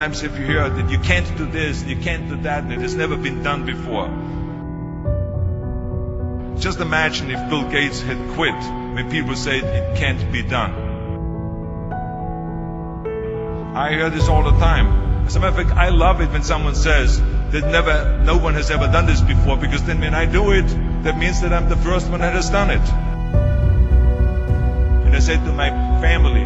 Sometimes if you hear that you can't do this, you can't do that, and it has never been done before. Just imagine if Bill Gates had quit when people said it can't be done. I hear this all the time. As a matter of fact, I love it when someone says that no one has ever done this before, because then when I do it, that means that I'm the first one that has done it. And I said to my family,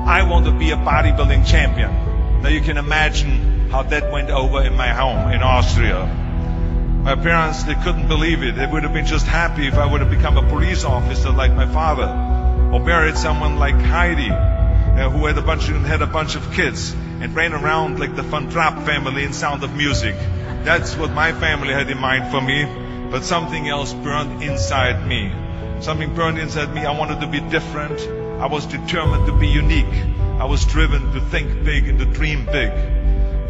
I want to be a bodybuilding champion. Now you can imagine how that went over in my home in Austria. My parents, they couldn't believe it. They would have been just happy if I would have become a police officer like my father, or married someone like Heidi, who had a bunch of kids and ran around like the Van Trapp family in Sound of Music. That's what my family had in mind for me, but something else burned inside me. Something burned inside me. I wanted to be different. I was determined to be unique. I was driven to think big and to dream big.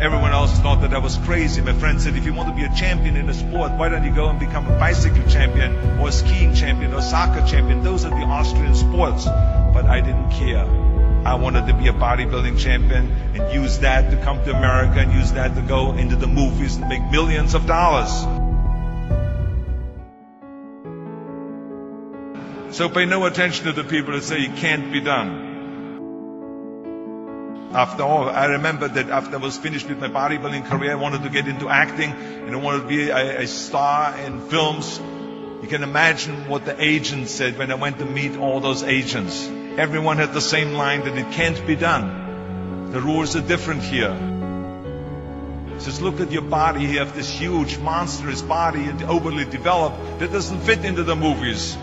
Everyone else thought that I was crazy. My friend said, if you want to be a champion in a sport, why don't you go and become a bicycle champion or a skiing champion or a soccer champion? Those are the Austrian sports. But I didn't care. I wanted to be a bodybuilding champion and use that to come to America and use that to go into the movies and make millions of dollars. So pay no attention to the people that say it can't be done. After all, I remember that after I was finished with my bodybuilding career, I wanted to get into acting and I wanted to be a star in films. You can imagine what the agents said when I went to meet all those agents. Everyone had the same line that it can't be done. The rules are different here. It says, look at your body. You have this huge, monstrous body and overly developed that doesn't fit into the movies.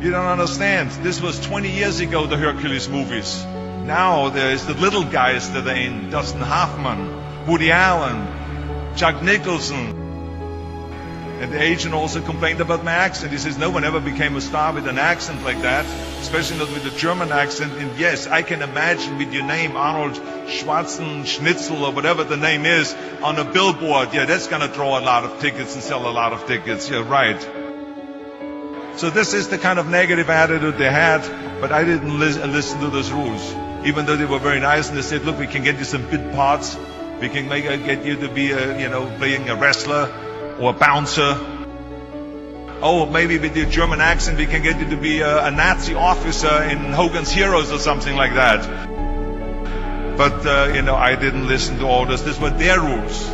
You don't understand. This was 20 years ago, the Hercules movies. Now there's the little guys that are in, Dustin Hoffman, Woody Allen, Jack Nicholson. And the agent also complained about my accent. He says, no one ever became a star with an accent like that, especially not with a German accent. And yes, I can imagine with your name, Arnold Schwarzenegger or whatever the name is, on a billboard. Yeah, that's going to draw a lot of tickets and sell a lot of tickets. You're right. So this is the kind of negative attitude they had, but I didn't listen to those rules. Even though they were very nice and they said, look, we can get you some bit parts. We can get you to be, playing a wrestler or a bouncer. Oh, maybe with your German accent, we can get you to be a Nazi officer in Hogan's Heroes or something like that. But, I didn't listen to all this. These were their rules,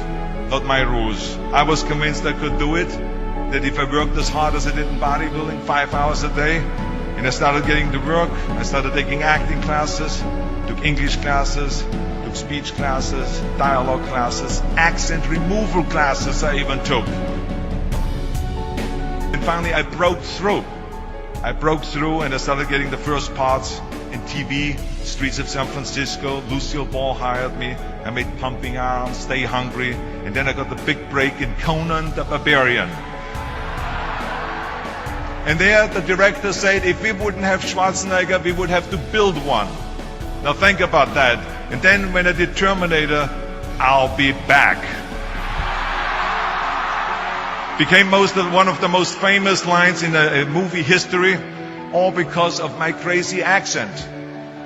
not my rules. I was convinced I could do it, that if I worked as hard as I did in bodybuilding, 5 hours a day, and I started getting to work, I started taking acting classes, took English classes, took speech classes, dialogue classes, accent removal classes I even took. And finally I broke through. I broke through and I started getting the first parts in TV, Streets of San Francisco. Lucille Ball hired me. I made Pumping Iron, Stay Hungry, and then I got the big break in Conan the Barbarian. And there the director said, if we wouldn't have Schwarzenegger, we would have to build one. Now think about that. And then when I did Terminator, I'll be back. Became one of the most famous lines in movie history, all because of my crazy accent.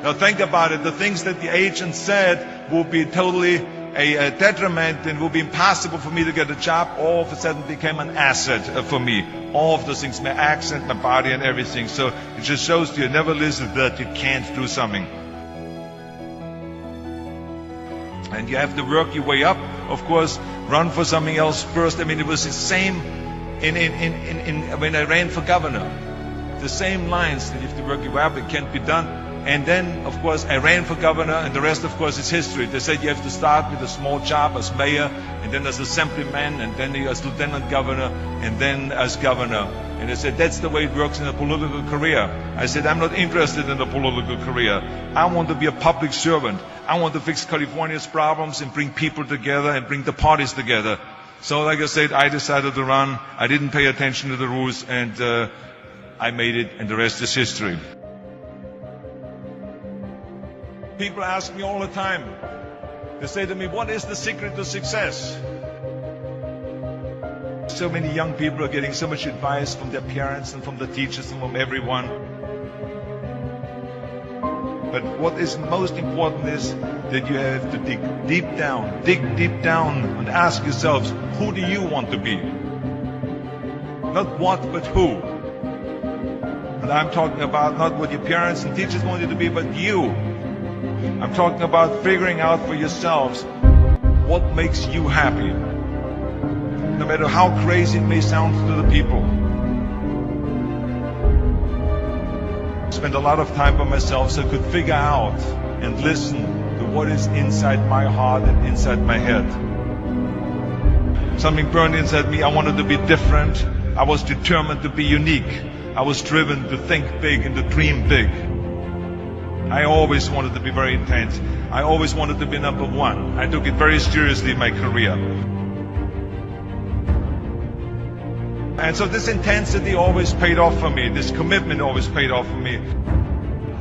Now think about it. The things that the agent said will be totally a detriment and will be impossible for me to get a job, all of a sudden became an asset for me. All of those things, my accent, my body and everything. So it just shows you never listen to that you can't do something. And you have to work your way up. Of course, run for something else first. I mean, it was the same when I ran for governor. The same lines that you have to work your way up, it can't be done. And then, of course, I ran for governor, and the rest, of course, is history. They said you have to start with a small job as mayor, and then as assemblyman, and then as lieutenant governor, and then as governor. And they said, that's the way it works in a political career. I said, I'm not interested in a political career. I want to be a public servant. I want to fix California's problems and bring people together and bring the parties together. So, like I said, I decided to run. I didn't pay attention to the rules, and I made it, and the rest is history. People ask me all the time, they say to me, what is the secret to success? So many young people are getting so much advice from their parents and from the teachers and from everyone. But what is most important is that you have to dig deep down and ask yourselves, who do you want to be? Not what, but who. And I'm talking about not what your parents and teachers want you to be, but you. I'm talking about figuring out for yourselves what makes you happy. No matter how crazy it may sound to the people. I spent a lot of time by myself so I could figure out and listen to what is inside my heart and inside my head. Something burned inside me. I wanted to be different. I was determined to be unique. I was driven to think big and to dream big. I always wanted to be very intense. I always wanted to be number one. I took it very seriously in my career. And so this intensity always paid off for me. This commitment always paid off for me.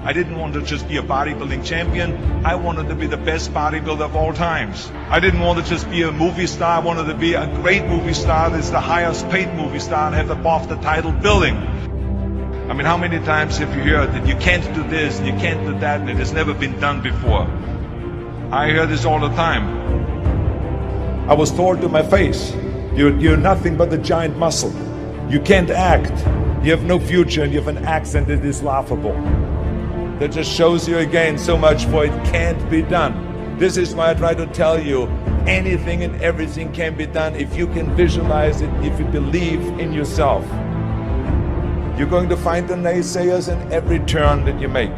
I didn't want to just be a bodybuilding champion. I wanted to be the best bodybuilder of all times. I didn't want to just be a movie star. I wanted to be a great movie star that's the highest paid movie star and have the BAFTA title billing. I mean, how many times have you heard that you can't do this and you can't do that and it has never been done before? I hear this all the time. I was told to my face, you're nothing but a giant muscle. You can't act. You have no future and you have an accent that is laughable. That just shows you again so much for it can't be done. This is why I try to tell you, anything and everything can be done if you can visualize it, if you believe in yourself. You're going to find the naysayers in every turn that you make.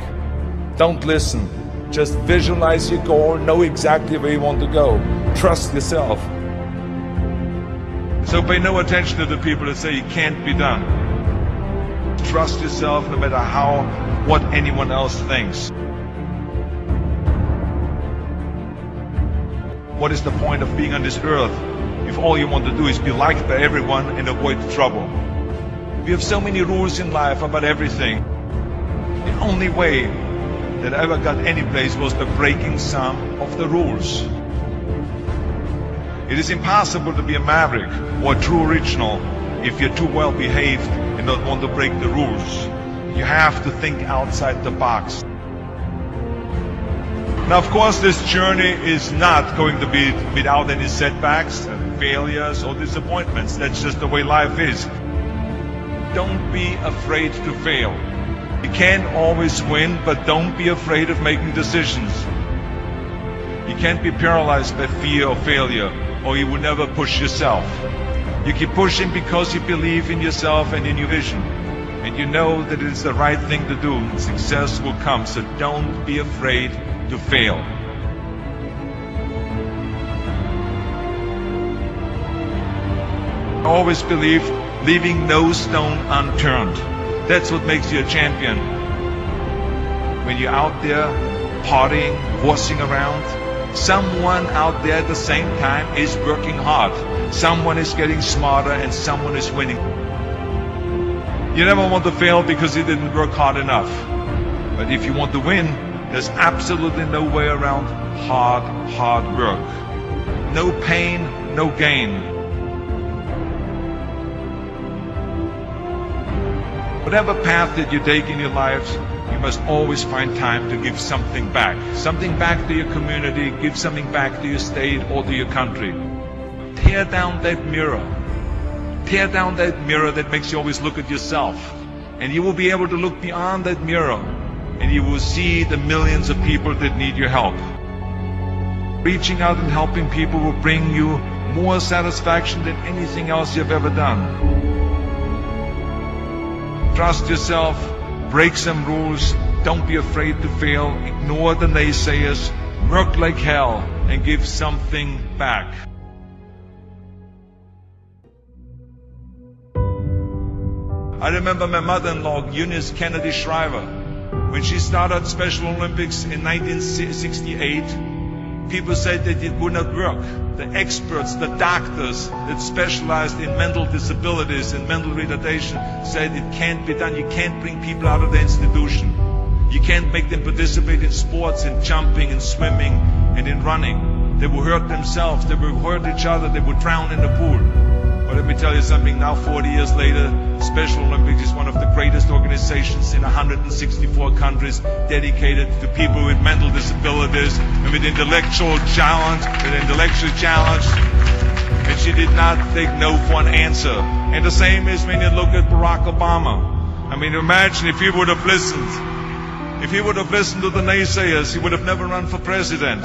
Don't listen. Just visualize your goal, know exactly where you want to go. Trust yourself. So pay no attention to the people that say it can't be done. Trust yourself no matter what anyone else thinks. What is the point of being on this earth if all you want to do is be liked by everyone and avoid trouble? We have so many rules in life about everything. The only way that I ever got any place was by breaking some of the rules. It is impossible to be a maverick or a true original if you're too well behaved and don't want to break the rules. You have to think outside the box. Now, of course, this journey is not going to be without any setbacks and failures or disappointments. That's just the way life is. Don't be afraid to fail. You can't always win, but don't be afraid of making decisions. You can't be paralyzed by fear of failure, or you will never push yourself. You keep pushing because you believe in yourself and in your vision. And you know that it is the right thing to do, and success will come. So don't be afraid to fail. I always believe leaving no stone unturned. That's what makes you a champion. When you're out there partying, horsing around, someone out there at the same time is working hard. Someone is getting smarter and someone is winning. You never want to fail because you didn't work hard enough. But if you want to win, there's absolutely no way around hard work. No pain, no gain. Whatever path that you take in your lives, you must always find time to give something back. Something back to your community, give something back to your state or to your country. Tear down that mirror. Tear down that mirror that makes you always look at yourself. And you will be able to look beyond that mirror and you will see the millions of people that need your help. Reaching out and helping people will bring you more satisfaction than anything else you've ever done. Trust yourself, break some rules, don't be afraid to fail, ignore the naysayers, work like hell, and give something back. I remember my mother-in-law, Eunice Kennedy Shriver, when she started Special Olympics in 1968, people said that it would not work. The experts, the doctors that specialized in mental disabilities and mental retardation said it can't be done. You can't bring people out of the institution. You can't make them participate in sports, in jumping, in swimming, and in running. They will hurt themselves, they will hurt each other, they will drown in the pool. But let me tell you something, now 40 years later, Special Olympics is one of the greatest organizations in 164 countries dedicated to people with mental disabilities and with intellectual challenge, and she did not take no for an answer. And the same is when you look at Barack Obama. I mean, imagine if he would have listened. If he would have listened to the naysayers, he would have never run for president.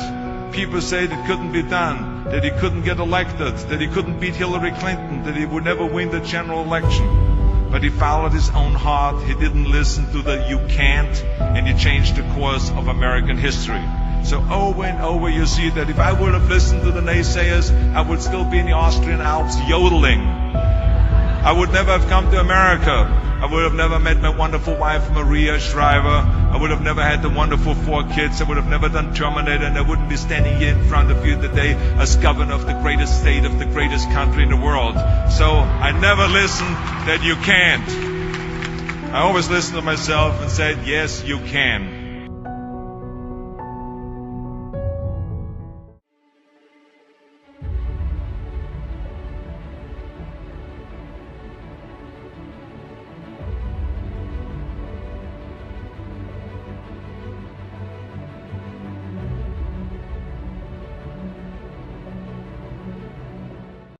People said it couldn't be done, that he couldn't get elected, that he couldn't beat Hillary Clinton, that he would never win the general election. But he followed his own heart. He didn't listen to the "you can't," and he changed the course of American history. So over and over you see that if I would have listened to the naysayers, I would still be in the Austrian Alps yodeling. I would never have come to America. I would have never met my wonderful wife, Maria Shriver. I would have never had the wonderful 4 kids. I would have never done Terminator, and I wouldn't be standing here in front of you today as governor of the greatest state of the greatest country in the world. So I never listened that you can't. I always listened to myself and said, yes, you can.